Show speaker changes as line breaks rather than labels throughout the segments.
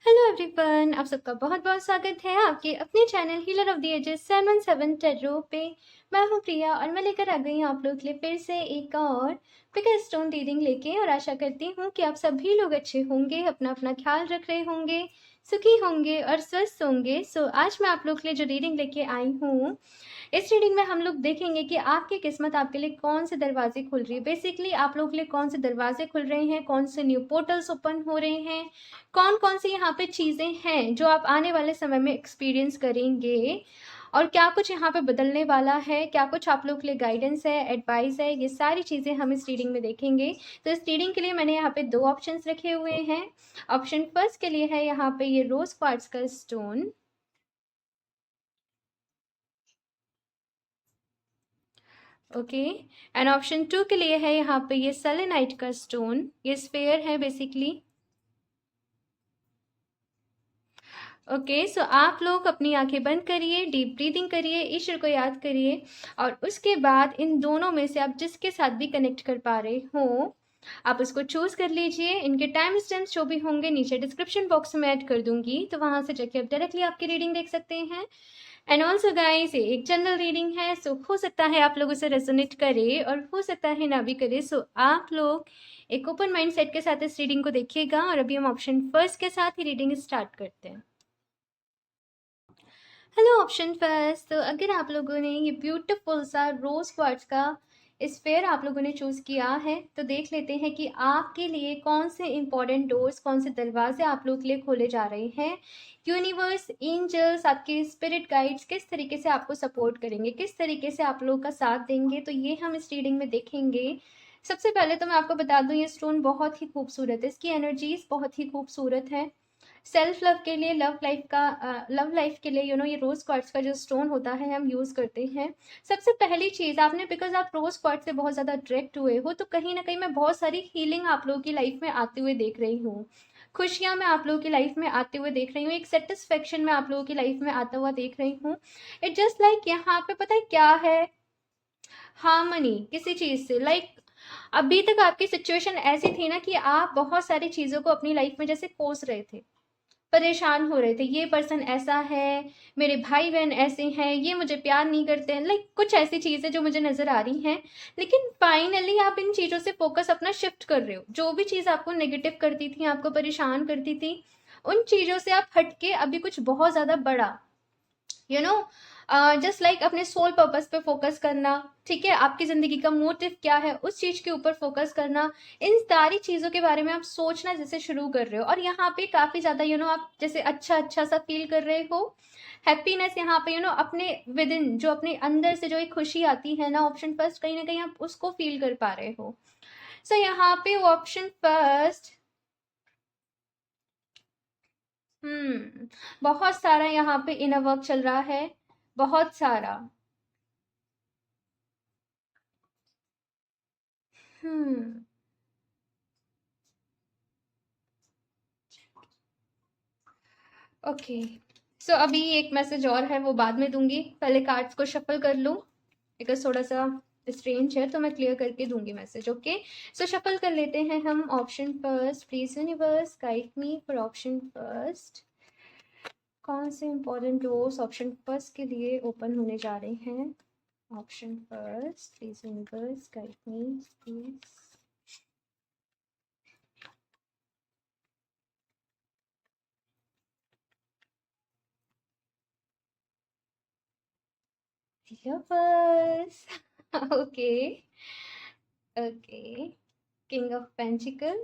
Hello everyone, आप सबका बहुत बहुत स्वागत है आपके अपने channel healer of the ages 717 tarot पे। मैं हूं प्रिया और मैं लेकर आ गई हूं आप लोग के लिए फिर से एक और पिक अ स्टोन रीडिंग लेके। और आशा करती हूं कि आप सभी लोग अच्छे होंगे, अपना अपना ख्याल रख रहे होंगे, सुखी होंगे और स्वस्थ होंगे। सो आज मैं आप लोग के लिए जो रीडिंग लेके आई हूँ, इस रीडिंग में हम लोग देखेंगे कि आपकी किस्मत आपके लिए कौन से दरवाजे खुल रही है। बेसिकली आप लोगों के लिए कौन से दरवाजे खुल रहे हैं, कौन से न्यू पोर्टल्स ओपन हो रहे हैं, कौन कौन सी यहाँ पे चीज़ें हैं जो आप आने वाले समय में एक्सपीरियंस करेंगे, और क्या कुछ यहाँ पे बदलने वाला है, क्या कुछ आप लोग के लिए गाइडेंस है, एडवाइस है। ये सारी चीज़ें हम इस रीडिंग में देखेंगे। तो इस रीडिंग के लिए मैंने यहाँ पे 2 ऑप्शंस रखे हुए हैं। ऑप्शन फर्स्ट के लिए है यहाँ पे ये रोज क्वार्ट्ज का स्टोन, ओके। एंड ऑप्शन 2 के लिए है यहाँ पे ये सेलेनाइट का स्टोन, ये स्फेयर है बेसिकली। ओके, सो आप लोग अपनी आंखें बंद करिए, डीप ब्रीदिंग करिए, ईश्वर को याद करिए, और उसके बाद इन दोनों में से आप जिसके साथ भी कनेक्ट कर पा रहे हो आप उसको चूज कर लीजिए। इनके टाइम स्टैम्प्स जो भी होंगे नीचे डिस्क्रिप्शन बॉक्स में ऐड कर दूंगी, तो वहां से जाके आप डायरेक्टली आपकी रीडिंग देख सकते हैं। एंड ऑल्सो गाइस, ये एक जनरल रीडिंग है, सो हो सकता है आप लोग उसे रेजोनेट करे और हो सकता है ना भी करे। सो आप लोग एक ओपन माइंड सेट के साथ इस रीडिंग को देखिएगा। और अभी हम ऑप्शन फर्स्ट के साथ ही रीडिंग स्टार्ट करते हैं। हेलो ऑप्शन फर्स्ट, तो अगर आप लोगों ने ये ब्यूटीफुल सा रोज क्वार्ट्ज का स्फेयर आप लोगों ने चूज किया है, तो देख लेते हैं कि आपके लिए कौन से इंपॉर्टेंट डोर्स, कौन से दरवाजे आप लोग के लिए खोले जा रहे हैं। यूनिवर्स, एंजल्स, आपके स्पिरिट गाइड्स किस तरीके से आपको सपोर्ट करेंगे, किस तरीके से आप लोगों का साथ देंगे, तो ये हम इस रीडिंग में देखेंगे। सबसे पहले तो मैं आपको बता दूं, ये स्टोन बहुत ही खूबसूरत है, इसकी एनर्जीज बहुत ही खूबसूरत है। सेल्फ लव के लिए, लव लाइफ के लिए ये रोज क्वार्ट्ज का जो स्टोन होता है हम यूज करते हैं। सबसे पहली चीज आपने, बिकॉज आप रोज क्वार्ट्ज से बहुत ज्यादा अट्रैक्ट हुए हो, तो कहीं ना कहीं मैं बहुत सारी हीलिंग आप लोगों की लाइफ में आते हुए देख रही हूँ, खुशियां मैं आप लोगों की लाइफ में आते हुए देख रही हूँ, एक सेटिस्फेक्शन मैं आप लोगों की लाइफ में आता हुआ देख रही हूँ। इट जस्ट लाइक यहाँ पे पता है क्या है, हार्मनी किसी चीज से। अभी तक आपकी सिचुएशन ऐसी थी ना कि आप बहुत सारी चीजों को अपनी लाइफ में जैसे कोस रहे थे, परेशान हो रहे थे, ये पर्सन ऐसा है, मेरे भाई बहन ऐसे हैं, ये मुझे प्यार नहीं करते हैं, कुछ ऐसी चीजें जो मुझे नजर आ रही हैं। लेकिन फाइनली आप इन चीजों से फोकस अपना शिफ्ट कर रहे हो। जो भी चीज आपको नेगेटिव करती थी, आपको परेशान करती थी, उन चीजों से आप हटके अभी कुछ बहुत ज्यादा बड़ा, यू नो जस्ट लाइक अपने सोल पर्पस पे फोकस करना, ठीक है, आपकी जिंदगी का मोटिव क्या है उस चीज के ऊपर फोकस करना, इन सारी चीजों के बारे में आप सोचना जैसे शुरू कर रहे हो। और यहाँ पे काफी ज्यादा आप जैसे अच्छा अच्छा सा फील कर रहे हो, हैप्पीनेस यहाँ पे अपने विद इन, जो अपने अंदर से जो एक खुशी आती है ना, ऑप्शन फर्स्ट कहीं ना कहीं आप उसको फील कर पा रहे हो। सो यहाँ पे ऑप्शन फर्स्ट, बहुत सारा यहाँ पे इनर वर्क चल रहा है, बहुत सारा। हम्म ओके, सो अभी एक मैसेज और है, वो बाद में दूंगी, पहले कार्ड्स को शफल कर लूँ, बिकॉज थोड़ा सा स्ट्रेंज है, तो मैं क्लियर करके दूंगी मैसेज। ओके, सो शफल कर लेते हैं हम। Option first, please universe guide me for option first. कौन से इंपॉर्टेंट डोर्स ऑप्शन फर्स्ट के लिए ओपन होने जा रहे हैं। Option first, please universe guide me please. Lovers. Okay. Okay. King of Pentacles.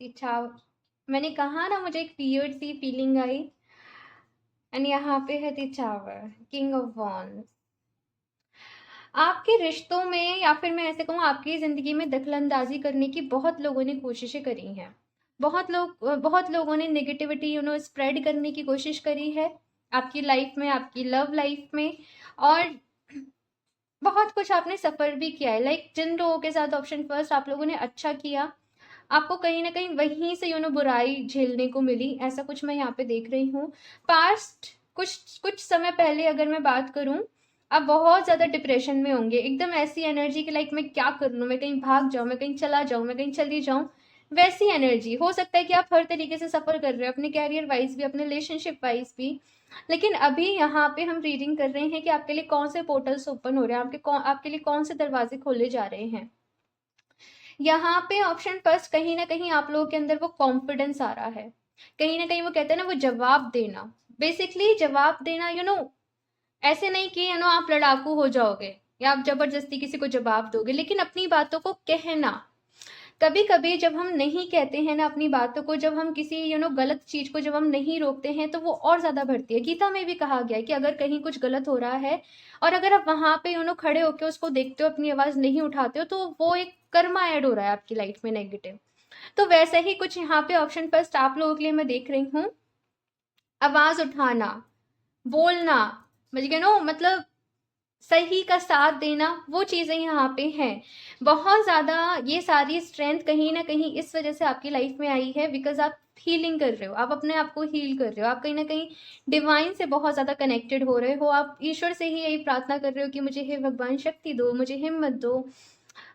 अच्छा, मैंने कहा ना मुझे एक वियर्ड सी फीलिंग आई। एंड यहाँ पे है the tower, king of wands. आपके रिश्तों में, या फिर मैं ऐसे कहूँ आपकी जिंदगी में दखलंदाजी करने की बहुत लोगों ने कोशिशें करी हैं। बहुत लोगों ने नेगेटिविटी स्प्रेड करने की कोशिश करी है आपकी लाइफ में, आपकी लव लाइफ में। और बहुत कुछ आपने सफर भी किया है। जिन लोगों के साथ ऑप्शन फर्स्ट आप लोगों ने अच्छा किया, आपको कहीं ना कहीं वहीं से बुराई झेलने को मिली, ऐसा कुछ मैं यहाँ पे देख रही हूँ। पास्ट कुछ कुछ समय पहले अगर मैं बात करूँ, आप बहुत ज्यादा डिप्रेशन में होंगे, एकदम ऐसी एनर्जी की मैं क्या कर लूँ, मैं कहीं भाग जाऊँ, मैं कहीं चला जाऊँ, मैं कहीं चली जाऊँ, वैसी एनर्जी हो सकता है कि आप हर तरीके से सफ़र कर रहे हो, अपने कैरियर वाइज भी, अपने रिलेशनशिप वाइज भी। लेकिन अभी यहाँ पे हम रीडिंग कर रहे हैं कि आपके लिए कौन से पोर्टल्स ओपन हो रहे हैं, आपके लिए कौन से दरवाजे खोले जा रहे हैं। यहाँ पे ऑप्शन फर्स्ट, कहीं ना कहीं आप लोगों के अंदर वो कॉन्फिडेंस आ रहा है, कहीं ना कहीं वो कहते हैं ना वो जवाब देना, बेसिकली जवाब देना, ऐसे नहीं कि आप लड़ाकू हो जाओगे या आप जबरदस्ती किसी को जवाब दोगे, लेकिन अपनी बातों को कहना। कभी कभी जब हम नहीं कहते हैं ना अपनी बातों को, जब हम किसी गलत चीज को जब हम नहीं रोकते हैं तो वो और ज्यादा बढ़ती है। गीता में भी कहा गया है कि अगर कहीं कुछ गलत हो रहा है और अगर आप वहां पे खड़े होकर उसको देखते हो, अपनी आवाज नहीं उठाते हो, तो वो एक कर्मा ऐड हो रहा है आपकी लाइफ में नेगेटिव। तो वैसे ही कुछ यहाँ पे ऑप्शन फर्स्ट आप लोगों के लिए मैं देख रही हूँ। आवाज उठाना, बोलना, मतलब सही का साथ देना, वो चीज़ें यहाँ पे हैं। बहुत ज़्यादा ये सारी स्ट्रेंथ कहीं ना कहीं इस वजह से आपकी लाइफ में आई है, बिकॉज आप हीलिंग कर रहे हो, आप अपने आप को हील कर रहे हो, आप कहीं ना कहीं डिवाइन से बहुत ज़्यादा कनेक्टेड हो रहे हो, आप ईश्वर से ही यही प्रार्थना कर रहे हो कि मुझे हे भगवान शक्ति दो, मुझे हिम्मत दो।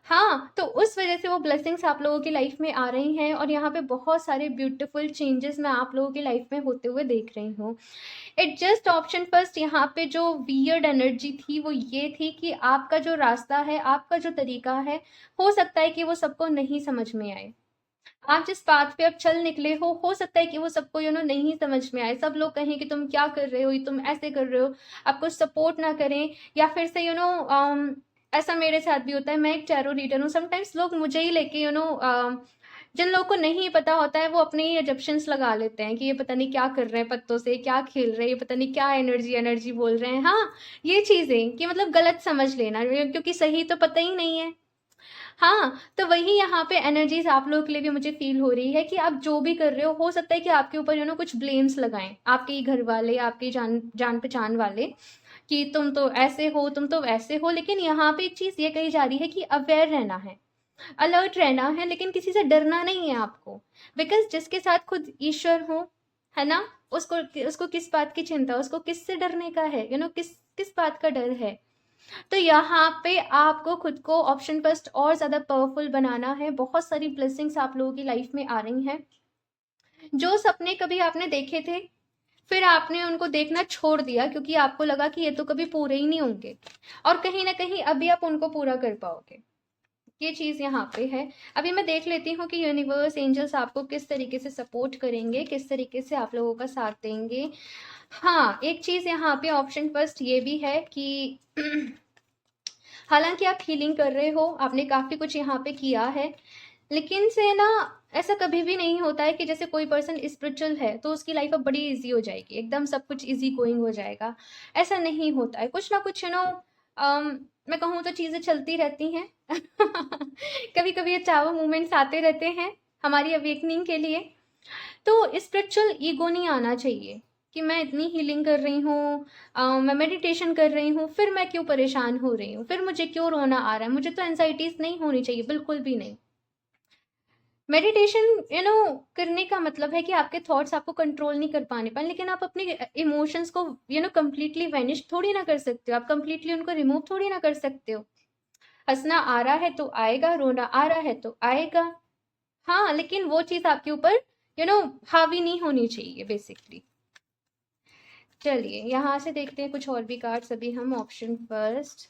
हाँ, तो उस वजह से वो ब्लेसिंग्स आप लोगों की लाइफ में आ रही हैं और यहाँ पे बहुत सारे ब्यूटीफुल चेंजेस मैं आप लोगों की लाइफ में होते हुए देख रही हूँ। इट जस्ट ऑप्शन फर्स्ट यहाँ पे जो वियर्ड एनर्जी थी वो ये थी कि आपका जो रास्ता है, आपका जो तरीका है, हो सकता है कि वो सबको नहीं समझ में आए। आप जिस बात पे अब चल निकले हो सकता है कि वो सबको नहीं समझ में आए। सब लोग कहें कि तुम क्या कर रहे हो, ये तुम ऐसे कर रहे हो, आपको सपोर्ट ना करें, या फिर से ऐसा मेरे साथ भी होता है। मैं एक टैरो रीडर हूँ, समटाइम्स लोग मुझे ही लेके जिन लोगों को नहीं पता होता है वो अपने ही एजप्शंस लगा लेते हैं कि ये पता नहीं क्या कर रहे हैं पत्तों से, क्या खेल रहे हैं, ये पता नहीं क्या एनर्जी एनर्जी बोल रहे हैं। हाँ, ये चीजें कि मतलब गलत समझ लेना, क्योंकि सही तो पता ही नहीं है। हाँ, तो वही यहाँ पे एनर्जीज आप लोगों के लिए भी मुझे फील हो रही है कि आप जो भी कर रहे हो सकता है कि आपके ऊपर कुछ ब्लेम्स लगाएं, आपके ही घर वाले, आपके जान जान पहचान वाले, कि तुम तो ऐसे हो, तुम तो वैसे हो। लेकिन यहाँ पे एक चीज ये कही जा रही है कि अवेयर रहना है, अलर्ट रहना है, लेकिन किसी से डरना नहीं है आपको। बिकॉज जिसके साथ खुद ईश्वर हो, है ना, उसको उसको किस बात की चिंता, उसको किससे डरने का है, किस किस बात का डर है। तो यहाँ पे आपको खुद को ऑप्शन फर्स्ट और ज्यादा पावरफुल बनाना है। बहुत सारी ब्लेसिंग्स आप लोगों की लाइफ में आ रही हैं। जो सपने कभी आपने देखे थे, फिर आपने उनको देखना छोड़ दिया क्योंकि आपको लगा कि ये तो कभी पूरे ही नहीं होंगे, और कहीं ना कहीं अभी आप उनको पूरा कर पाओगे। ये चीज यहाँ पे है। अभी मैं देख लेती हूँ कि यूनिवर्स एंजल्स आपको किस तरीके से सपोर्ट करेंगे, किस तरीके से आप लोगों का साथ देंगे। हाँ, एक चीज यहाँ पे ऑप्शन फर्स्ट ये भी है कि हालांकि आप हीलिंग कर रहे हो, आपने काफी कुछ यहाँ पे किया है, लेकिन से ना ऐसा कभी भी नहीं होता है कि जैसे कोई पर्सन स्पिरिचुअल है तो उसकी लाइफ अब बड़ी इजी हो जाएगी, एकदम सब कुछ इजी गोइंग हो जाएगा। ऐसा नहीं होता है, कुछ ना कुछ मैं कहूँ तो चीजें चलती रहती हैं। कभी कभी ये चावा मूवमेंट्स आते रहते हैं हमारी अवेकनिंग के लिए। तो स्पिरिचुअल ईगो नहीं आना चाहिए कि मैं इतनी हीलिंग कर रही हूँ, मैं मेडिटेशन कर रही हूँ, फिर मैं क्यों परेशान हो रही हूँ, फिर मुझे क्यों रोना आ रहा है, मुझे तो एंजाइटीज नहीं होनी चाहिए, बिल्कुल भी नहीं। मेडिटेशन करने का मतलब है कि आपके थॉट्स आपको कंट्रोल नहीं कर पाने पाए, लेकिन आप अपने इमोशंस को कंप्लीटली वैनिश थोड़ी ना कर सकते हो, आप कंप्लीटली उनको रिमूव थोड़ी ना कर सकते हो। हंसना आ रहा है तो आएगा, रोना आ रहा है तो आएगा। हाँ, लेकिन वो चीज आपके ऊपर हावी नहीं होनी चाहिए बेसिकली। चलिए यहाँ से देखते हैं कुछ और भी कार्ड्स। अभी हम ऑप्शन फर्स्ट,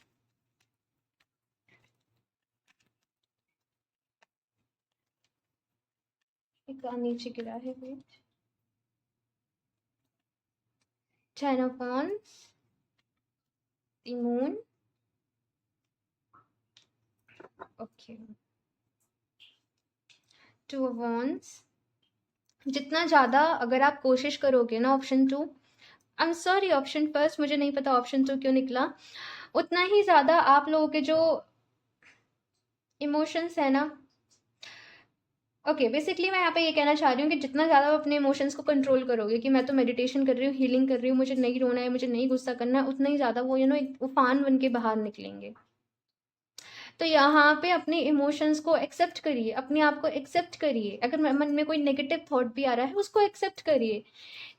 नीचे गिरा है, wait, 10 of Wands, the Moon, okay, 2 of Wands। जितना ज़्यादा अगर आप कोशिश करोगे ना, option 2, I am sorry option first, मुझे नहीं पता ऑप्शन 2 क्यों निकला, उतना ही ज़्यादा आप लोगों के जो इमोशंस है ना, ओके, बेसिकली मैं यहाँ पे ये कहना चाह रही हूँ कि जितना ज़्यादा आप अपने इमोशंस को कंट्रोल करोगे कि मैं तो मेडिटेशन कर रही हूँ, हीलिंग कर रही हूँ, मुझे नहीं रोना है, मुझे नहीं गुस्सा करना है, उतना ही ज़्यादा वो एक उफान बन के बाहर निकलेंगे। तो यहाँ पे अपने इमोशंस को एक्सेप्ट करिए, अपने आप को एक्सेप्ट करिए। अगर मन में कोई नेगेटिव थॉट भी आ रहा है उसको एक्सेप्ट करिए।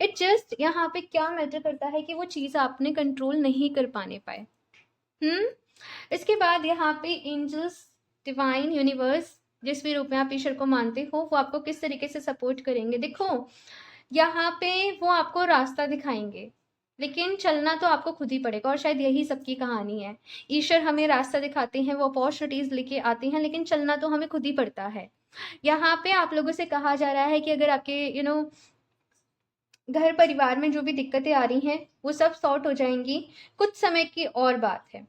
इट जस्ट यहाँ पे क्या मैटर करता है कि वो चीज़ आपने कंट्रोल नहीं कर पाने पाए। इसके बाद यहाँ पे एंजल्स, डिवाइन, यूनिवर्स जिस भी रूप में आप ईश्वर को मानते हो, वो आपको किस तरीके से सपोर्ट करेंगे। देखो, यहाँ पे वो आपको रास्ता दिखाएंगे, लेकिन चलना तो आपको खुद ही पड़ेगा, और शायद यही सबकी कहानी है। ईश्वर हमें रास्ता दिखाते हैं, वो अपॉर्चुनिटीज लेके आते हैं, लेकिन चलना तो हमें खुद ही पड़ता है। यहाँ पे आप लोगों से कहा जा रहा है कि अगर आपके घर परिवार में जो भी दिक्कतें आ रही हैं, वो सब सॉर्ट हो जाएंगी। कुछ समय की और बात है,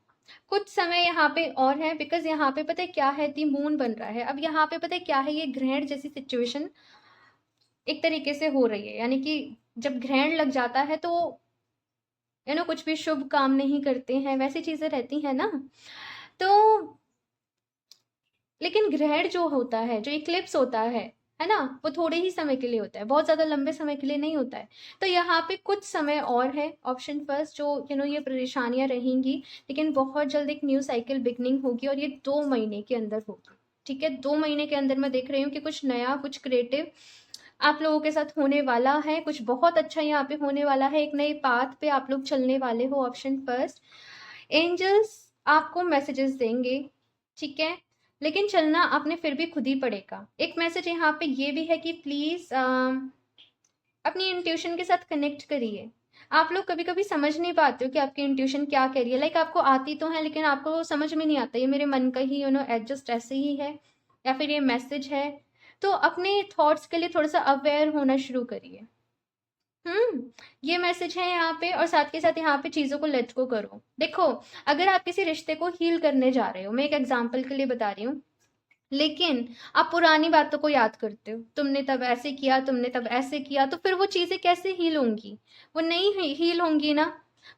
कुछ समय यहाँ पे और है, बिकॉज यहाँ पे पता है क्या है, दी मून बन रहा है। अब यहाँ पे पता है क्या है, ये ग्रहण जैसी सिचुएशन एक तरीके से हो रही है, यानी कि जब ग्रहण लग जाता है तो कुछ भी शुभ काम नहीं करते हैं, वैसी चीजें रहती हैं ना। तो लेकिन ग्रहण जो होता है, जो इक्लिप्स होता है ना, वो थोड़े ही समय के लिए होता है, बहुत ज्यादा लंबे समय के लिए नहीं होता है। तो यहाँ पे कुछ समय और है, ऑप्शन फर्स्ट, जो ये परेशानियां रहेंगी, लेकिन बहुत जल्द एक न्यू साइकिल बिगनिंग होगी, और ये 2 महीने के अंदर होगी। ठीक है, 2 महीने के अंदर मैं देख रही हूँ कि कुछ नया, कुछ क्रिएटिव आप लोगों के साथ होने वाला है, कुछ बहुत अच्छा यहाँ पे होने वाला है, एक नए पाथ पे आप लोग चलने वाले हो। ऑप्शन फर्स्ट, एंजल्स आपको मैसेजेस देंगे, ठीक है, लेकिन चलना आपने फिर भी खुद ही पड़ेगा। एक मैसेज यहाँ पे ये भी है कि प्लीज अपनी इंट्यूशन के साथ कनेक्ट करिए। आप लोग कभी कभी समझ नहीं पाते हो कि आपकी इंट्यूशन क्या कह रही है, लाइक आपको आती तो है, लेकिन आपको समझ में नहीं आता ये मेरे मन का ही एडजस्ट ऐसे ही है, या फिर ये मैसेज है। तो अपने थॉट्स के लिए थोड़ा सा अवेयर होना शुरू करिए। ये मैसेज है यहाँ पे, और साथ के साथ यहाँ पे चीजों को लेट गो करो। देखो, अगर आप किसी रिश्ते को हील करने जा रहे हो, मैं एक एग्जांपल के लिए बता रही हूँ, लेकिन आप पुरानी बातों को याद करते हो, तुमने तब ऐसे किया, तुमने तब ऐसे किया, तो फिर वो चीजें कैसे हील होंगी? वो नहीं हील होंगी ना।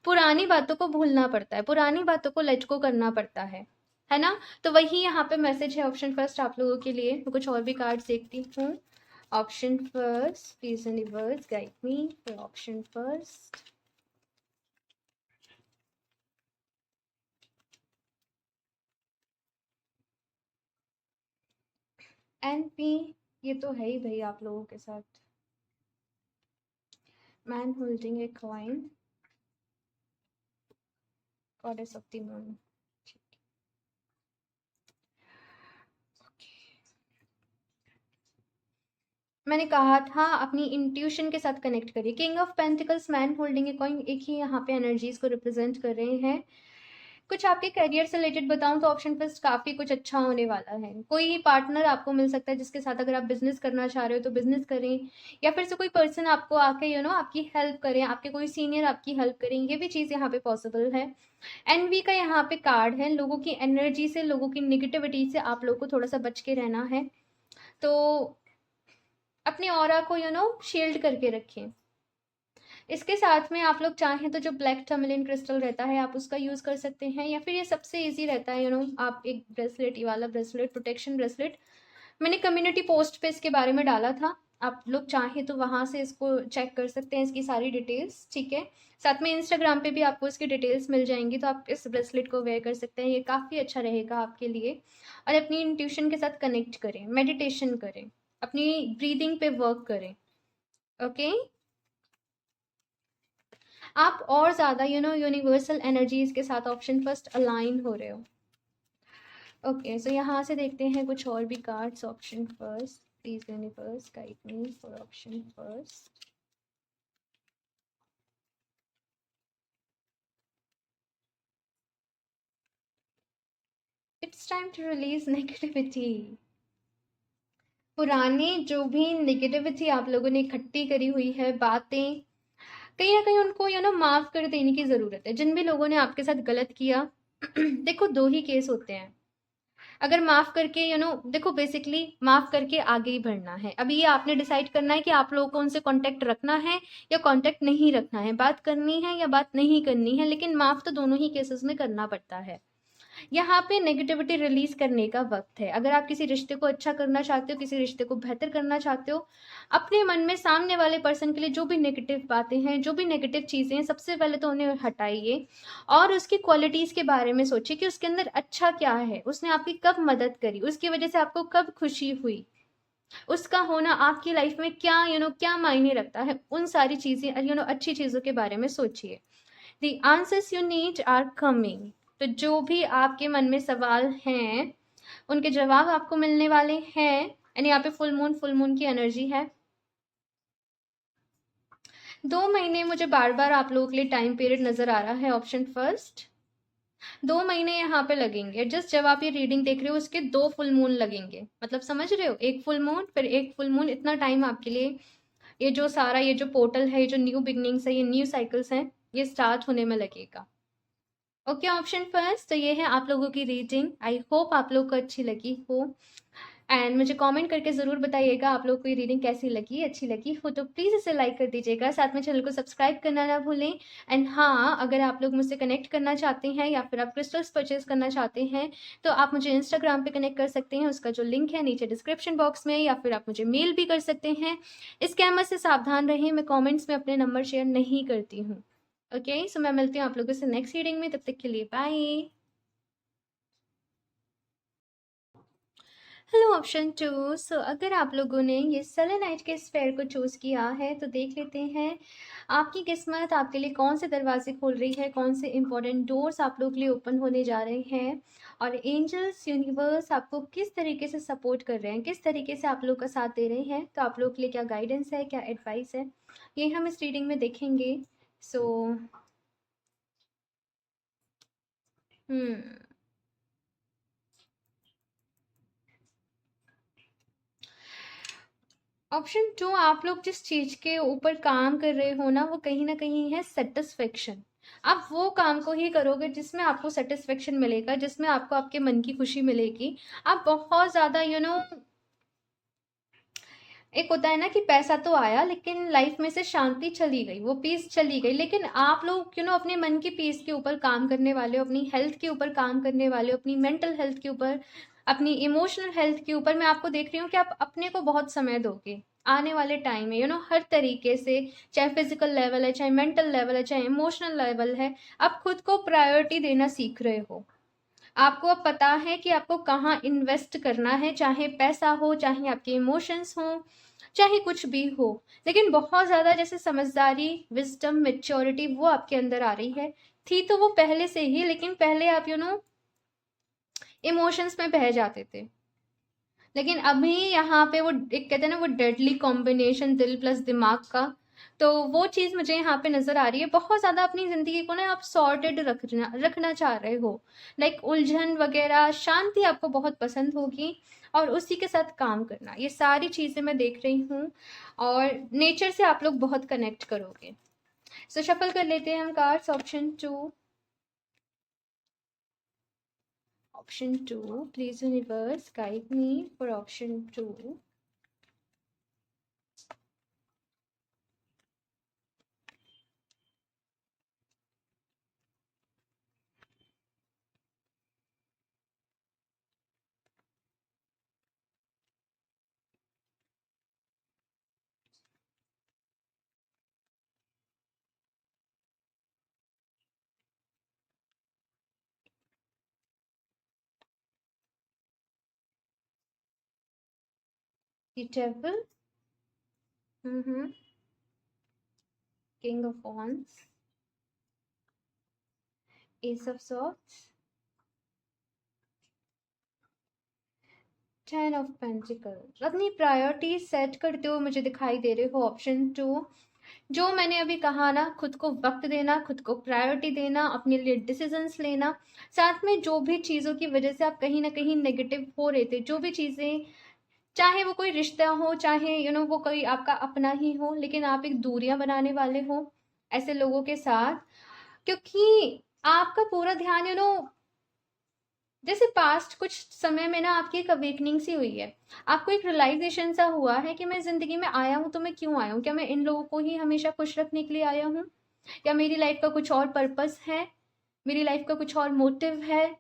पुरानी बातों को भूलना पड़ता है, पुरानी बातों को लेट गो करना पड़ता है ना। तो वही यहाँ पे मैसेज है ऑप्शन फर्स्ट आप लोगों के लिए। मैं कुछ और भी कार्ड्स देखती हूँ। Option first, please universe guide me for option first. NP, ये तो है ही भाई आप लोगों के साथ। Man holding a coin, goddess of the moon. मैंने कहा था अपनी इंट्यूशन के साथ कनेक्ट करिए। King of pentacles, man holding a coin, एक ही यहाँ पे एनर्जीज को रिप्रेजेंट कर रहे हैं। कुछ आपके करियर से रिलेटेड बताऊं तो ऑप्शन फर्स्ट काफी कुछ अच्छा होने वाला है। कोई पार्टनर आपको मिल सकता है जिसके साथ अगर आप बिजनेस करना चाह रहे हो तो बिजनेस करें, या फिर से कोई पर्सन आपको आके आपकी हेल्प करें, आपके कोई सीनियर आपकी हेल्प करें, ये भी चीज यहाँ पे पॉसिबल है। एनवी का यहाँ पे कार्ड है, लोगों की एनर्जी से, लोगों की निगेटिविटी से आप लोग को थोड़ा सा बच के रहना है। तो अपने ऑरा को शील्ड करके रखें। इसके साथ में आप लोग चाहें तो जो ब्लैक टर्मलिन क्रिस्टल रहता है आप उसका यूज कर सकते हैं, या फिर ये सबसे इजी रहता है आप एक ब्रेसलेट, ये वाला ब्रेसलेट, प्रोटेक्शन ब्रेसलेट, मैंने कम्युनिटी पोस्ट पे इसके बारे में डाला था, आप लोग चाहें तो वहां से इसको चेक कर सकते हैं, इसकी सारी डिटेल्स। ठीक है, साथ में इंस्टाग्राम पे भी आपको इसकी डिटेल्स मिल जाएंगी, तो आप इस ब्रेसलेट को वेयर कर सकते हैं, ये काफ़ी अच्छा रहेगा आपके लिए। और अपनी इंट्यूशन के साथ कनेक्ट करें, मेडिटेशन करें, अपनी ब्रीदिंग पे वर्क करें। ओके, आप और ज़्यादा यूनिवर्सल एनर्जीज के साथ ऑप्शन फर्स्ट अलाइन हो रहे हो। ओके, सो यहाँ से देखते हैं कुछ और भी cards. Option first, please universe guide me for option first. It's time to release negativity. पुरानी जो भी नेगेटिविटी आप लोगों ने इकट्ठी करी हुई है, बातें, कहीं ना कहीं उनको माफ कर देने की जरूरत है। जिन भी लोगों ने आपके साथ गलत किया देखो, दो ही केस होते हैं। अगर माफ करके देखो, बेसिकली माफ करके आगे ही बढ़ना है। अभी ये आपने डिसाइड करना है कि आप लोगों को उनसे कांटेक्ट रखना है या कांटेक्ट नहीं रखना है, बात करनी है या बात नहीं करनी है, लेकिन माफ तो दोनों ही केसेस में करना पड़ता है। यहाँ पे नेगेटिविटी रिलीज करने का वक्त है। अगर आप किसी रिश्ते को अच्छा करना चाहते हो, किसी रिश्ते को बेहतर करना चाहते हो, अपने मन में सामने वाले पर्सन के लिए जो भी नेगेटिव बातें हैं, जो भी नेगेटिव चीजें हैं, सबसे पहले तो उन्हें हटाइए, और उसकी क्वालिटीज के बारे में सोचिए कि उसके अंदर अच्छा क्या है, उसने आपकी कब मदद करी, उसकी वजह से आपको कब खुशी हुई, उसका होना आपकी लाइफ में क्या क्या मायने रखता है, उन सारी चीजें अच्छी चीजों के बारे में सोचिए। The answers you need are coming। तो जो भी आपके मन में सवाल हैं उनके जवाब आपको मिलने वाले हैं। एंड यहाँ पे फुल मून की एनर्जी है। 2 महीने मुझे बार-बार आप लोगों के लिए टाइम पीरियड नज़र आ रहा है, ऑप्शन फर्स्ट। 2 महीने यहाँ पे लगेंगे। जस्ट जब आप ये रीडिंग देख रहे हो उसके 2 फुल मून लगेंगे। मतलब समझ रहे हो? 1 फुल मून फिर 1 फुल मून, इतना टाइम आपके लिए ये जो सारा ये जो पोर्टल है, ये जो न्यू बिगिनिंग्स है, ये न्यू साइकिल्स हैं, ये स्टार्ट होने में लगेगा। Okay, option first. तो ये है आप लोगों की रीडिंग। आई होप आप लोग को अच्छी लगी हो। एंड मुझे कमेंट करके ज़रूर बताइएगा आप लोग को ये रीडिंग कैसी लगी। अच्छी लगी हो तो प्लीज़ इसे लाइक कर दीजिएगा, साथ में चैनल को सब्सक्राइब करना ना भूलें। एंड हाँ, अगर आप लोग मुझसे कनेक्ट करना चाहते हैं या फिर आप क्रिस्टल्स परचेज करना चाहते हैं तो आप मुझे इंस्टाग्राम पे कनेक्ट कर सकते हैं। उसका जो लिंक है नीचे डिस्क्रिप्शन बॉक्स में, या फिर आप मुझे मेल भी कर सकते हैं। स्कैमर से सावधान रहें, मैं कॉमेंट्स में अपने नंबर शेयर नहीं करती हूँ। ओके, सो मैं मिलती हूँ आप लोगों से नेक्स्ट रीडिंग में। तब तक के लिए बाय। Hello option 2। सो अगर आप लोगों ने ये सेलेनाइट के स्फेयर को चूज़ किया है तो देख लेते हैं आपकी किस्मत आपके लिए कौन से दरवाजे खोल रही है, कौन से इंपॉर्टेंट डोर्स आप लोग के लिए ओपन होने जा रहे हैं, और एंजल्स यूनिवर्स आपको किस तरीके से सपोर्ट कर रहे हैं, किस तरीके से आप लोग का साथ दे रहे हैं। तो आप लोग के लिए क्या गाइडेंस है, क्या एडवाइस है, ये हम इस रीडिंग में देखेंगे। सो ऑप्शन 2, आप लोग जिस चीज़ के ऊपर काम कर रहे हो ना, वो कहीं न कहीं है सैटिस्फैक्शन। आप वो काम को ही करोगे जिसमें आपको सैटिस्फैक्शन मिलेगा, जिसमें आपको आपके मन की खुशी मिलेगी। आप बहुत ज़्यादा एक होता है ना कि पैसा तो आया लेकिन लाइफ में से शांति चली गई, वो पीस चली गई। लेकिन आप लोग अपने मन की पीस के ऊपर काम करने वाले हो, अपनी हेल्थ के ऊपर काम करने वाले हो, अपनी मेंटल हेल्थ के ऊपर, अपनी इमोशनल हेल्थ के ऊपर। मैं आपको देख रही हूँ कि आप अपने को बहुत समय दोगे आने वाले टाइम में, हर तरीके से, चाहे फिजिकल लेवल है, चाहे मेंटल लेवल है, चाहे इमोशनल लेवल है। आप खुद को प्रायोरिटी देना सीख रहे हो। आपको अब पता है कि आपको कहाँ इन्वेस्ट करना है, चाहे पैसा हो, चाहे आपके इमोशंस हो, चाहे कुछ भी हो। लेकिन बहुत ज़्यादा जैसे समझदारी, विजडम, मेच्योरिटी वो आपके अंदर आ रही है। थी तो वो पहले से ही, लेकिन पहले आप इमोशंस में बह जाते थे। लेकिन अभी यहाँ पे वो एक कहते हैं ना, वो डेडली कॉम्बिनेशन दिल प्लस दिमाग का, तो वो चीज़ मुझे यहाँ पे नज़र आ रही है। बहुत ज़्यादा अपनी ज़िंदगी को ना आप सॉर्टेड रखना चाह रहे हो। लाइक उलझन वगैरह, शांति आपको बहुत पसंद होगी और उसी के साथ काम करना, ये सारी चीज़ें मैं देख रही हूँ। और नेचर से आप लोग बहुत कनेक्ट करोगे। सो शफल कर लेते हैं हम cards. Option 2, please universe guide me for option 2। The Devil, King of Wands, Ace of Swords, Ten of Pentacles। अपनी प्रायोरिटी सेट करते हुए मुझे दिखाई दे रहे हो। ऑप्शन 2, जो मैंने अभी कहा ना, खुद को वक्त देना, खुद को प्रायोरिटी देना, अपने लिए डिसीजंस लेना, साथ में जो भी चीज़ों की वजह से आप कहीं ना कहीं नेगेटिव हो रहे थे, जो भी चीज़ें, चाहे वो कोई रिश्ता हो, चाहे वो कोई आपका अपना ही हो, लेकिन आप एक दूरियां बनाने वाले हो ऐसे लोगों के साथ। क्योंकि आपका पूरा ध्यान जैसे पास्ट कुछ समय में ना आपकी एक अवेकनिंग सी हुई है। आपको एक रियलाइजेशन सा हुआ है कि मैं जिंदगी में आया हूँ तो मैं क्यों आया हूँ, क्या मैं इन लोगों को ही हमेशा खुश रखने के लिए आया हूँ, या मेरी लाइफ का कुछ और पर्पस है, मेरी लाइफ का कुछ और मोटिव है।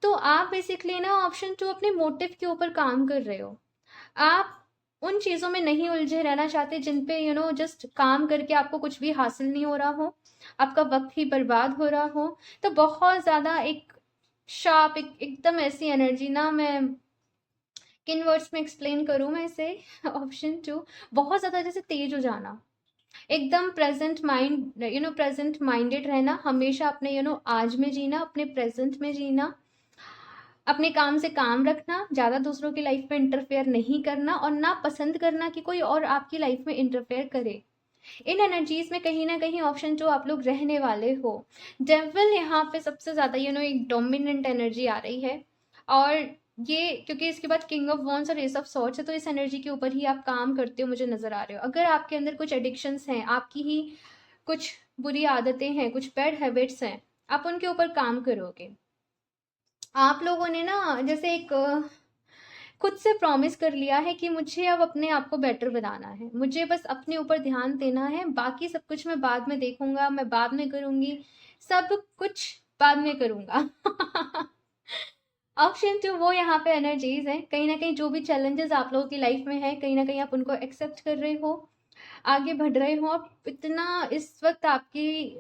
तो आप बेसिकली ना ऑप्शन 2 अपने मोटिव के ऊपर काम कर रहे हो। आप उन चीज़ों में नहीं उलझे रहना चाहते जिन पे जस्ट काम करके आपको कुछ भी हासिल नहीं हो रहा हो, आपका वक्त ही बर्बाद हो रहा हो। तो बहुत ज़्यादा एक शार्प, एकदम ऐसी एनर्जी ना, मैं किन वर्ड्स में एक्सप्लेन करूँ मैं इसे। ऑप्शन 2, बहुत ज़्यादा जैसे तेज हो जाना, एकदम प्रेजेंट माइंड, प्रेजेंट माइंडेड रहना, हमेशा अपने आज में जीना, अपने प्रेजेंट में जीना। अपने काम से काम रखना, ज़्यादा दूसरों की लाइफ में इंटरफेयर नहीं करना और ना पसंद करना कि कोई और आपकी लाइफ में इंटरफेयर करे। इन एनर्जीज में कहीं ना कहीं ऑप्शन जो आप लोग रहने वाले हो। डेविल यहाँ पे सबसे ज्यादा एक डोमिनेंट एनर्जी आ रही है। और ये क्योंकि इसके बाद किंग ऑफ वॉन्स और एस ऑफ सॉर्ड्स है, तो इस एनर्जी के ऊपर ही आप काम करते हो मुझे नजर आ रहे हो। अगर आपके अंदर कुछ एडिक्शंस हैं, आपकी ही कुछ बुरी आदतें हैं, कुछ बैड हैबिट्स हैं, आप उनके ऊपर काम करोगे। आप लोगों ने ना जैसे एक खुद से प्रॉमिस कर लिया है कि मुझे अब अपने आप को बेटर बनाना है, मुझे बस अपने ऊपर ध्यान देना है, बाकी सब कुछ मैं बाद में देखूंगा, मैं बाद में करूंगी, सब कुछ बाद में करूंगा। ऑप्शन टू वो यहाँ पे एनर्जीज हैं। कहीं ना कहीं जो भी चैलेंजेस आप लोगों की लाइफ में है, कहीं ना कहीं आप उनको एक्सेप्ट कर रहे हो, आगे बढ़ रहे हो। आप इतना इस वक्त आपकी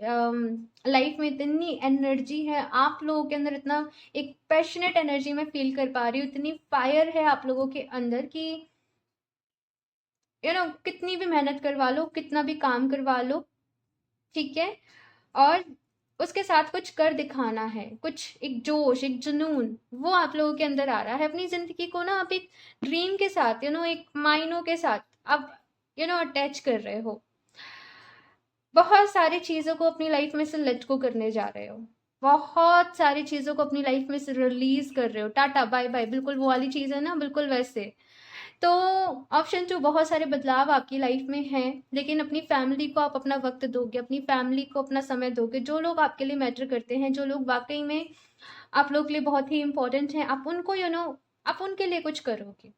लाइफ में इतनी एनर्जी है, आप लोगों के अंदर इतना एक पैशनेट एनर्जी में फील कर पा रही हूँ, इतनी फायर है आप लोगों के अंदर कि कितनी भी मेहनत करवा लो, कितना भी काम करवा लो, ठीक है, और उसके साथ कुछ कर दिखाना है, कुछ एक जोश, एक जुनून वो आप लोगों के अंदर आ रहा है। अपनी जिंदगी को ना आप एक ड्रीम के साथ एक मायनों के साथ आप अटैच कर रहे हो। बहुत सारी चीज़ों को अपनी लाइफ में से लेट गो करने जा रहे हो, बहुत सारी चीज़ों को अपनी लाइफ में से रिलीज कर रहे हो, टाटा बाय बाय, बिल्कुल वो वाली चीज़ है ना, बिल्कुल वैसे। तो ऑप्शन टू बहुत सारे बदलाव आपकी लाइफ में हैं, लेकिन अपनी फैमिली को आप अपना वक्त दोगे, अपनी फैमिली को अपना समय दोगे। जो लोग आपके लिए मैटर करते हैं, जो लोग वाकई में आप लोग के लिए बहुत ही इंपॉर्टेंट हैं, आप उनको आप उनके लिए कुछ करोगे।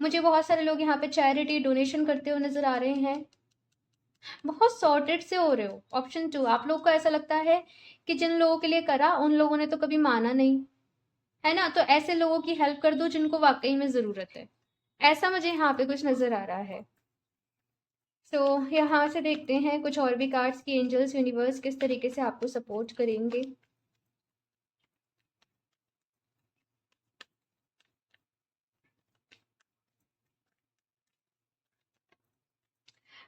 मुझे बहुत सारे लोग यहाँ पे चैरिटी डोनेशन करते हुए नजर आ रहे हैं, बहुत सॉर्टेड से हो रहे हो। ऑप्शन टू आप लोग को ऐसा लगता है कि जिन लोगों के लिए करा उन लोगों ने तो कभी माना नहीं, है ना, तो ऐसे लोगों की हेल्प कर दो जिनको वाकई में जरूरत है। ऐसा मुझे यहाँ पे कुछ नजर आ रहा है। तो यहाँ से देखते हैं कुछ और भी कार्ड्स की एंजल्स यूनिवर्स किस तरीके से आपको सपोर्ट करेंगे।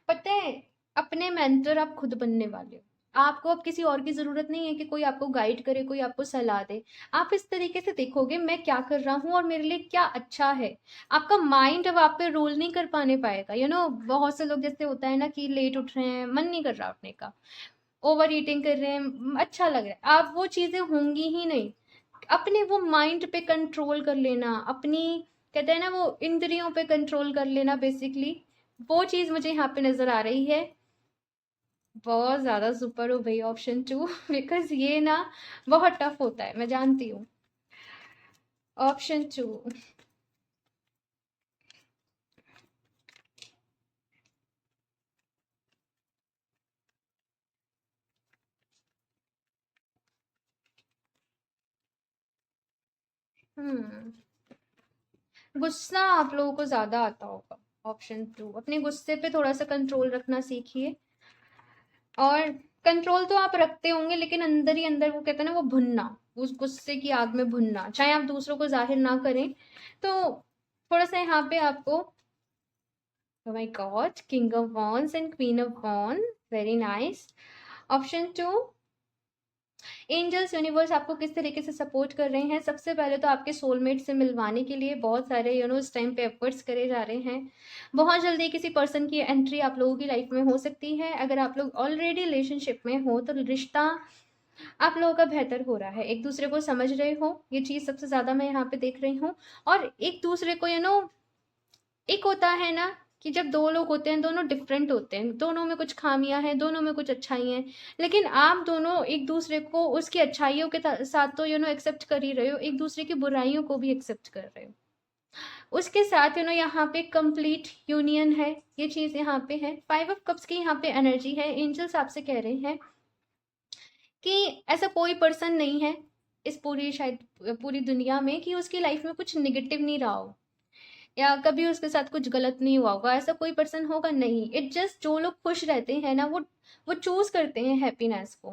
पता है, अपने मेंटर आप खुद बनने वाले हो। आपको अब किसी और की जरूरत नहीं है कि कोई आपको गाइड करे, कोई आपको सलाह दे। आप इस तरीके से देखोगे मैं क्या कर रहा हूँ और मेरे लिए क्या अच्छा है। आपका माइंड अब आप पे रोल नहीं कर पाने पाएगा। बहुत से लोग जैसे होता है ना कि लेट उठ रहे हैं, मन नहीं कर रहा उठने का, ओवर ईटिंग कर रहे हैं, अच्छा लग रहा है, आप वो चीजें होंगी ही नहीं। अपने वो माइंड पे कंट्रोल कर लेना, अपनी कहते हैं ना वो इंद्रियों पे कंट्रोल कर लेना, बेसिकली वो चीज मुझे यहाँ पे नजर आ रही है। बहुत ज्यादा सुपर हो भाई ऑप्शन टू। बिकॉज ये ना बहुत टफ होता है, मैं जानती हूँ। ऑप्शन टू, हम्म, गुस्सा आप लोगों को ज्यादा आता होगा। ऑप्शन टू, अपने गुस्से पे थोड़ा सा कंट्रोल रखना सीखिए। और कंट्रोल तो आप रखते होंगे, लेकिन अंदर ही अंदर वो कहते हैं ना वो भुनना, उस गुस्से की आग में भुनना, चाहे आप दूसरों को जाहिर ना करें। तो थोड़ा सा यहाँ पे आपको, oh my god, king of wands and queen of wands, very nice। Option two, angels universe आपको किस तरीके से सपोर्ट कर रहे हैं। सबसे पहले तो आपके सोलमेट से मिलवाने के लिए बहुत सारे इस टाइम पे एफर्ट्स करे जा रहे हैं। बहुत जल्दी किसी पर्सन की एंट्री आप लोगों की लाइफ में हो सकती है। अगर आप लोग ऑलरेडी रिलेशनशिप में हो तो रिश्ता आप लोगों का बेहतर हो रहा है, एक दूसरे को समझ रहे हो, ये चीज सबसे ज्यादा मैं यहाँ पे देख रही हूँ। और एक दूसरे को एक होता है ना कि जब दो लोग होते हैं, दोनों डिफरेंट होते हैं, दोनों में कुछ खामियां हैं, दोनों में कुछ अच्छाई हैं, लेकिन आप दोनों एक दूसरे को उसकी अच्छाइयों के साथ तो एक्सेप्ट कर ही रहे हो, एक दूसरे की बुराइयों को भी एक्सेप्ट कर रहे हो। उसके साथ यहाँ पे कंप्लीट यूनियन है, ये चीज यहाँ पे है। 5 ऑफ कप्स की यहाँ पे एनर्जी है। एंजल्स आपसे कह रहे हैं कि ऐसा कोई पर्सन नहीं है इस पूरी शायद पूरी दुनिया में कि उसकी लाइफ में कुछ निगेटिव नहीं रहा हो या कभी उसके साथ कुछ गलत नहीं हुआ होगा, ऐसा कोई पर्सन होगा नहीं। इट जस्ट जो लोग खुश रहते हैं ना, वो चूज करते हैं हैप्पीनेस को,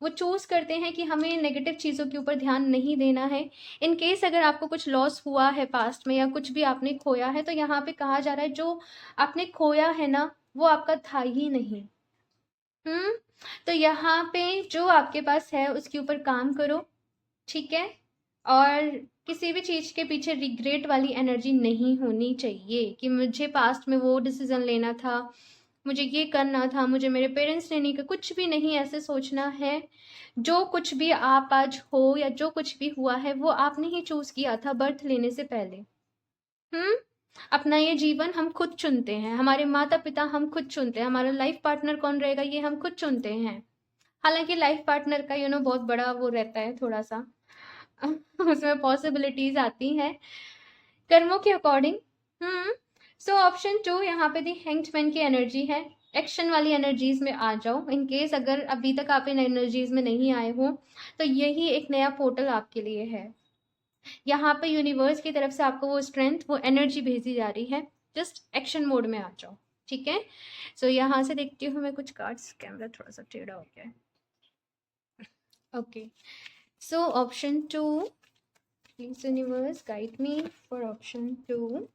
वो चूज करते हैं कि हमें नेगेटिव चीज़ों के ऊपर ध्यान नहीं देना है। इन केस अगर आपको कुछ लॉस हुआ है पास्ट में या कुछ भी आपने खोया है, तो यहाँ पे कहा जा रहा है जो आपने खोया है ना वो आपका था ही नहीं। तो यहाँ पे जो आपके पास है उसके ऊपर काम करो, ठीक है। और किसी भी चीज़ के पीछे रिग्रेट वाली एनर्जी नहीं होनी चाहिए कि मुझे पास्ट में वो डिसीज़न लेना था, मुझे ये करना था, मुझे मेरे पेरेंट्स ने नहीं कहा, कुछ भी नहीं ऐसे सोचना है। जो कुछ भी आप आज हो या जो कुछ भी हुआ है वो आपने ही चूज़ किया था बर्थ लेने से पहले। अपना ये जीवन हम खुद चुनते हैं, हमारे माता-पिता हम खुद चुनते हैं, हमारा लाइफ पार्टनर कौन रहेगा ये हम खुद चुनते हैं। हालाँकि लाइफ पार्टनर का बहुत बड़ा वो रहता है थोड़ा-सा उसमें पॉसिबिलिटीज़ आती हैं कर्मों के अकॉर्डिंग। सो ऑप्शन 2 यहाँ पे दी हैंग्ड मैन की एनर्जी है। एक्शन वाली एनर्जीज़ में आ जाओ। इन केस अगर अभी तक आप इन एनर्जीज़ में नहीं आए हो, तो यही एक नया पोर्टल आपके लिए है। यहाँ पे यूनिवर्स की तरफ से आपको वो स्ट्रेंथ, वो एनर्जी भेजी जा रही है। जस्ट एक्शन मोड में आ जाओ, ठीक है? सो यहाँ से देखती हूँ मैं कुछ कार्ड्स, कैमरा थोड़ा सा टेढ़ा हो गया है। Okay, so option 2, please universe guide me for option 2.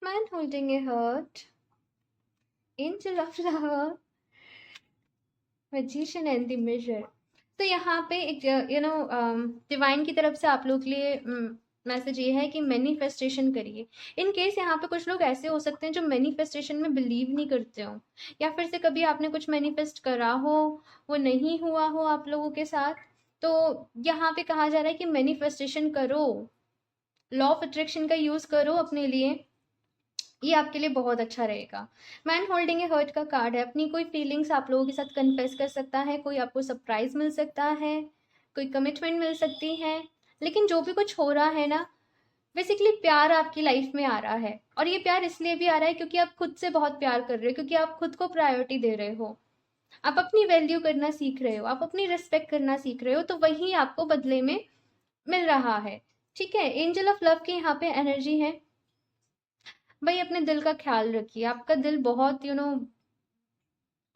Man holding a heart, angel of love, magician and the measure. तो यहाँ पे एक डिवाइन की तरफ से आप लोग के लिए मैसेज ये है कि मैनिफेस्टेशन करिए। इन केस यहाँ पे कुछ लोग ऐसे हो सकते हैं जो मैनिफेस्टेशन में बिलीव नहीं करते हो, या फिर से कभी आपने कुछ मैनिफेस्ट करा हो, वो नहीं हुआ हो आप लोगों के साथ, तो यहाँ पे कहा जा रहा है कि मैनिफेस्टेशन करो, लॉ ऑफ अट्रैक्शन का यूज़ करो अपने लिए, ये आपके लिए बहुत अच्छा रहेगा। मैन होल्डिंग ए हर्ट का कार्ड है। अपनी कोई फीलिंग्स आप लोगों के साथ कन्फेस कर सकता है, कोई आपको सरप्राइज मिल सकता है, कोई कमिटमेंट मिल सकती है। लेकिन जो भी कुछ हो रहा है ना, बेसिकली प्यार आपकी लाइफ में आ रहा है, और ये प्यार इसलिए भी आ रहा है क्योंकि आप खुद से बहुत प्यार कर रहे हो, क्योंकि आप खुद को प्रायोरिटी दे रहे हो, आप अपनी वैल्यू करना सीख रहे हो, आप अपनी रिस्पेक्ट करना सीख रहे हो, तो वही आपको बदले में मिल रहा है। ठीक है, एंजल ऑफ लव की यहाँ पे एनर्जी है। भाई अपने दिल का ख्याल रखिए, आपका दिल बहुत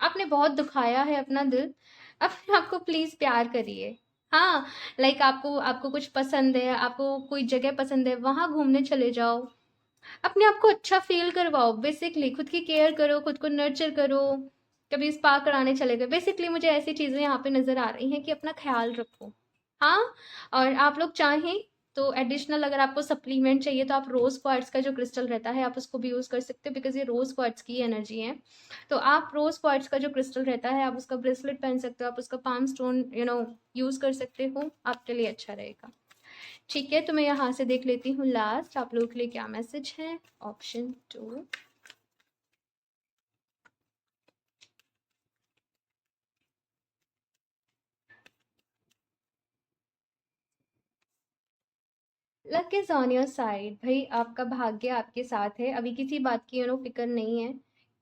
आपने बहुत दुखाया है अपना दिल, अपने आप को प्लीज प्यार करिए। हाँ, लाइक आपको आपको कुछ पसंद है, आपको कोई जगह पसंद है, वहां घूमने चले जाओ, अपने आप को अच्छा फील करवाओ। बेसिकली खुद की केयर करो, खुद को नर्चर करो, कभी स्पा कराने चले गए। बेसिकली मुझे ऐसी चीजें यहाँ पे नजर आ रही हैं कि अपना ख्याल रखो। हाँ, और आप लोग चाहें तो एडिशनल अगर आपको सप्लीमेंट चाहिए तो आप रोज क्वार्ट्स का जो क्रिस्टल रहता है आप उसको भी यूज कर सकते हो, बिकॉज ये रोज क्वार्ट्स की एनर्जी है। तो आप रोज क्वार्ट्स का जो क्रिस्टल रहता है आप उसका ब्रेसलेट पहन सकते हो, आप उसका पाम स्टोन यूज कर सकते हो, आपके लिए अच्छा रहेगा। ठीक है, तो मैं यहाँ से देख लेती हूँ लास्ट आप लोगों के लिए क्या मैसेज है। Option 2, luck is on your side. भाई आपका भाग्य आपके साथ है, अभी किसी बात की फिक्र नहीं है,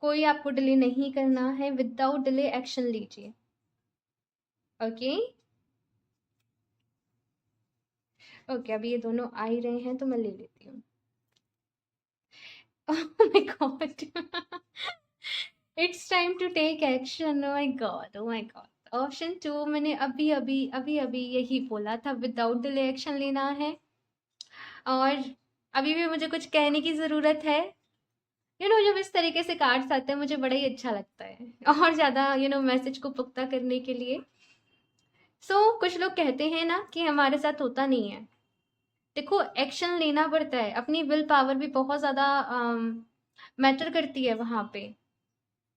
कोई आपको डिले नहीं करना है, विदाउट डिले एक्शन लीजिए। ओके ओके, अभी ये दोनों आ ही रहे हैं तो मैं ले लेती हूँ। Oh my god, it's time to take action. Oh my god, oh my god. Option 2 मैंने अभी अभी अभी अभी यही बोला था, विदाउट डिले एक्शन लेना है। और अभी भी मुझे कुछ कहने की ज़रूरत है। जब इस तरीके से कार्ड्स आते हैं मुझे बड़ा ही अच्छा लगता है, और ज़्यादा मैसेज को पुख्ता करने के लिए। कुछ लोग कहते हैं ना कि हमारे साथ होता नहीं है। देखो, एक्शन लेना पड़ता है, अपनी विल पावर भी बहुत ज़्यादा मैटर करती है वहाँ पे।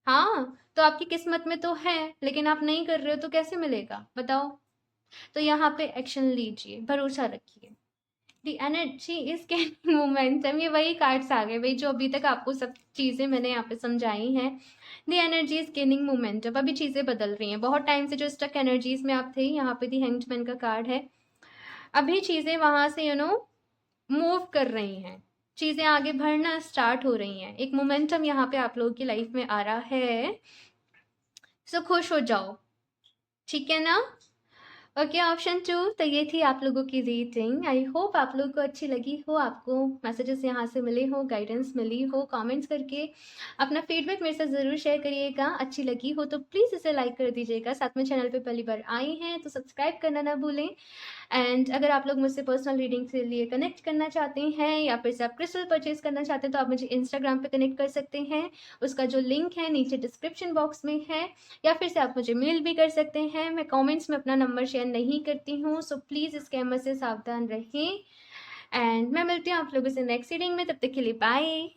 हाँ, तो आपकी किस्मत में तो है, लेकिन आप नहीं कर रहे हो तो कैसे मिलेगा बताओ। तो यहाँ पे एक्शन लीजिए, भरोसा रखिए। दी एनर्जी इज गेनिंग मोमेंटम, ये वही कार्ड्स आ गए भाई जो अभी तक आपको सब चीज़ें मैंने यहाँ पे समझाई हैं। दी एनर्जी इज गेनिंग मोमेंटम, अभी चीज़ें बदल रही हैं। बहुत टाइम से जो स्टक एनर्जीज में आप थे, यहाँ पे दी हैंग्ड मैन का कार्ड है। अभी चीज़ें वहाँ से मूव कर रही हैं, चीज़ें आगे बढ़ना स्टार्ट हो रही हैं, एक मोमेंटम यहाँ पे आप लोगों की लाइफ में आ रहा है। सो खुश हो जाओ, ठीक है ना। ओके, ऑप्शन 2 तो ये थी आप लोगों की रेटिंग। आई होप आप लोगों को अच्छी लगी हो, आपको मैसेजेस यहाँ से मिले हो, गाइडेंस मिली हो। कमेंट्स करके अपना फीडबैक मेरे साथ ज़रूर शेयर करिएगा। अच्छी लगी हो तो प्लीज़ इसे लाइक कर दीजिएगा। साथ में चैनल पे पहली बार आए हैं तो सब्सक्राइब करना ना भूलें। एंड अगर आप लोग मुझसे पर्सनल रीडिंग के लिए कनेक्ट करना चाहते हैं या फिर से आप क्रिस्टल परचेज करना चाहते हैं तो आप मुझे इंस्टाग्राम पे कनेक्ट कर सकते हैं। उसका जो लिंक है नीचे डिस्क्रिप्शन बॉक्स में है, या फिर से आप मुझे मेल भी कर सकते हैं। मैं कमेंट्स में अपना नंबर शेयर नहीं करती हूँ, सो प्लीज़ स्कैमर से सावधान रहें। एंड मैं मिलती हूँ आप लोगों से नेक्स्ट रीडिंग में। तब तक के लिए बाय।